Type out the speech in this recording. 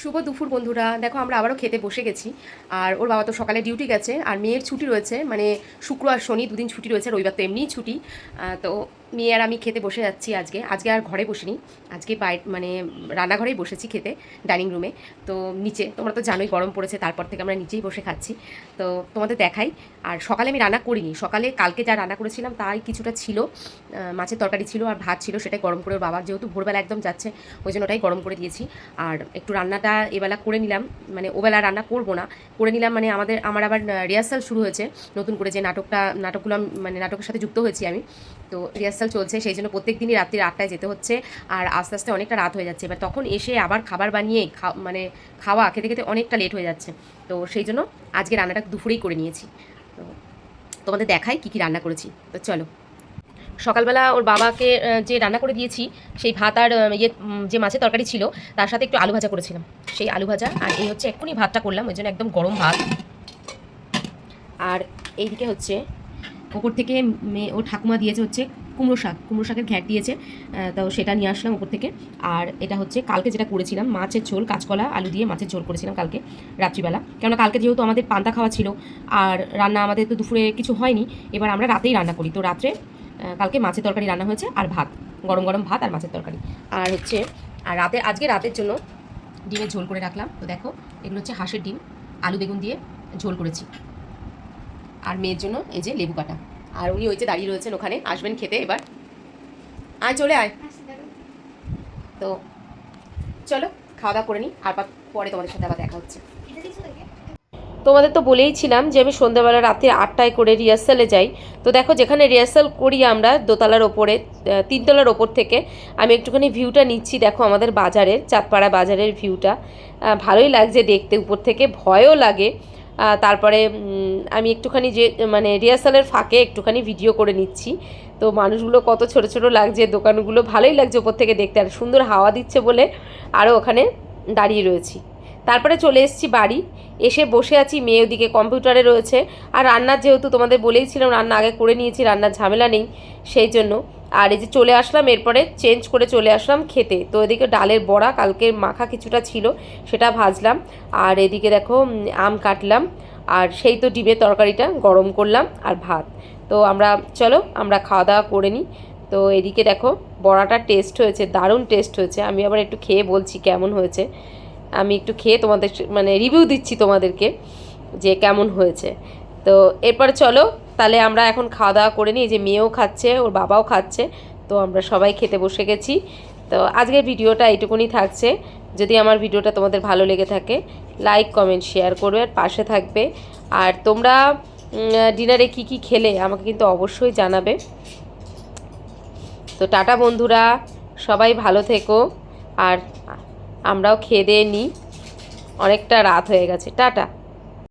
শুভ দুপুর বন্ধুরা, দেখো আমরা আবারও খেতে বসে গেছি। আর ওর বাবা তো সকালে ডিউটি গেছে, আর মেয়ের ছুটি রয়েছে, মানে শুক্র আর শনি দুদিন ছুটি রয়েছে, রবিবার তো এমনিই ছুটি। তো মেয়ে আর আমি খেতে বসে যাচ্ছি আজকে আর ঘরে বসিনি, আজকে মানে রান্নাঘরেই বসেছি খেতে, ডাইনিং রুমে। তো নিচে তোমরা তো জানোই গরম পড়েছে, তারপর থেকে আমরা নিচেই বসে খাচ্ছি। তো তোমাদের দেখাই। আর সকালে আমি রান্না করিনি, সকালে কালকে যা রান্না করেছিলাম তাই কিছুটা ছিল, মাছের তরকারি ছিল আর ভাত ছিল, সেটাই গরম করে ওর বাবা যেহেতু ভোরবেলা একদম যাচ্ছে ওই জন্য ওটাই গরম করে দিয়েছি। আর একটু রান্নাটা এবেলা করে নিলাম, মানে ওবেলা রান্না করব না, করে নিলাম, মানে আমার আবার রিহার্সাল শুরু হয়েছে নতুন করে, যে নাটকগুলো মানে নাটকের সাথে যুক্ত হয়েছি আমি। তো রিহার্সাল চলছে, সেই জন্য প্রত্যেক দিনই রাত্রি 8টায় যেতে হচ্ছে। আর আস্তে আস্তে অনেকটা রাত হয়ে যাচ্ছে, এবার তখন এসে আবার খাবার বানিয়ে মানে খাওয়া খেতে খেতে অনেকটা লেট হয়ে যাচ্ছে। তো সেই জন্য আজকে রান্নাটা দুপুরেই করে নিয়েছি। তো তোমাদের দেখাই কী কী রান্না করেছি। তো চলো। সকালবেলা ওর বাবাকে যে রান্না করে দিয়েছি, সেই ভাত আর যে মাছের তরকারি ছিল তার সাথে একটু আলু ভাজা করেছিলাম, সেই আলু ভাজা। আর এই হচ্ছে এক্ষুনি ভাতটা করলাম, ওই জন্য একদম গরম ভাত। আর এইদিকে হচ্ছে ওপর থেকে ও ঠাকুমা দিয়েছে হচ্ছে কুমড়ো শাকের ঘ্যাট দিয়েছে, তো সেটা নিয়ে আসলাম ওপর থেকে। আর এটা হচ্ছে কালকে যেটা করেছিলাম মাছের ঝোল, কাঁচকলা আলু দিয়ে মাছের ঝোল করেছিলাম কালকে রাত্রিবেলা, কেননা কালকে যেহেতু আমাদের পান্তা খাওয়া ছিল আর রান্না আমাদের তো দুপুরে কিছু হয়নি, এবার আমরা রাতেই রান্না করি। তো রাত্রে কালকে মাছের তরকারি রান্না হয়েছে আর ভাত, গরম গরম ভাত আর মাছের তরকারি। আর হচ্ছে আর আজকে রাতের জন্য ডিমের ঝোল করে রাখলাম। তো দেখো এগুলো হচ্ছে হাঁসের ডিম, আলু বেগুন দিয়ে ঝোল করেছি। আর মেয়ের জন্য এই যে লেবু কাটা। আর উনি ওই যে দাঁড়িয়ে রয়েছেন, ওখানে আসবেন খেতে এবার। আয়, চলে আয়। তো চলো খাওয়া দাওয়া করে নিই, আর পরে তোমাদের সাথে আবার দেখা হচ্ছে। তোমাদের তো বলেইছিলাম যে আমি সন্ধ্যাবেলা রাতে 8টায় করে রিহার্সালে যাই। তো দেখো যেখানে রিহার্সাল করি আমরা দোতলার ওপরে, 3তলার ওপর থেকে আমি একটুখানি ভিউটা নিচ্ছি। দেখো আমাদের বাজারের, চাঁদপাড়া বাজারের ভিউটা ভালোই লাগছে দেখতে, উপর থেকে ভয়ও লাগে। তারপরে আমি একটুখানি যে মানে রিহার্সালের ফাঁকে একটুখানি ভিডিও করে নিচ্ছি। তো মানুষগুলো কত ছোট ছোট লাগছে, দোকানগুলো ভালোই লাগছে ওপর থেকে দেখতে, আর সুন্দর হাওয়া দিচ্ছে বলে আরও ওখানে দাঁড়িয়ে রয়েছি। তারপরে চলে এসেছি বাড়ি, এসে বসে আছি, মেয়ে ওদিকে কম্পিউটারে রয়েছে। আর রান্নার যেহেতু তোমাদের বলেইছিলাম রান্না আগে করে নিয়েছি, রান্নার ঝামেলা নেই সেই জন্য। আর এই যে চলে আসলাম, এরপরে চেঞ্জ করে চলে আসলাম খেতে। তো এদিকে ডালের বড়া কালকে মাখা কিছুটা ছিল, সেটা ভাজলাম। আর এদিকে দেখো আম কাটলাম, আর সেই তো ডিমের তরকারিটা গরম করলাম আর ভাত। তো চলো আমরা খাওয়া দাওয়া করে নিই। তো এদিকে দেখো বড়াটা টেস্ট হয়েছে, দারুণ টেস্ট হয়েছে। আমি আবার একটু খেয়ে বলছি কেমন হয়েছে, আমি একটু খেয়ে তোমাদের মানে রিভিউ দিচ্ছি তোমাদেরকে যে কেমন হয়েছে। তো এরপরে চলো তাহলে আমরা এখন খাওয়া দাওয়া করে নিই, যে মেয়েও খাচ্ছে ওর বাবাও খাচ্ছে, তো আমরা সবাই খেতে বসে গেছি। তো আজকের ভিডিওটা এইটুকুনি থাকছে। যদি আমার ভিডিওটা তোমাদের ভালো লেগে থাকে লাইক কমেন্ট শেয়ার করবে, আর পাশে থাকবে। আর তোমরা ডিনারে কি কি খেলে আমাকে কিন্তু অবশ্যই জানাবে। তো টাটা বন্ধুরা, সবাই ভালো থেকো। আর আমরাও খেয়ে দিয়ে নিই, অনেকটা রাত হয়ে গেছে। টাটা।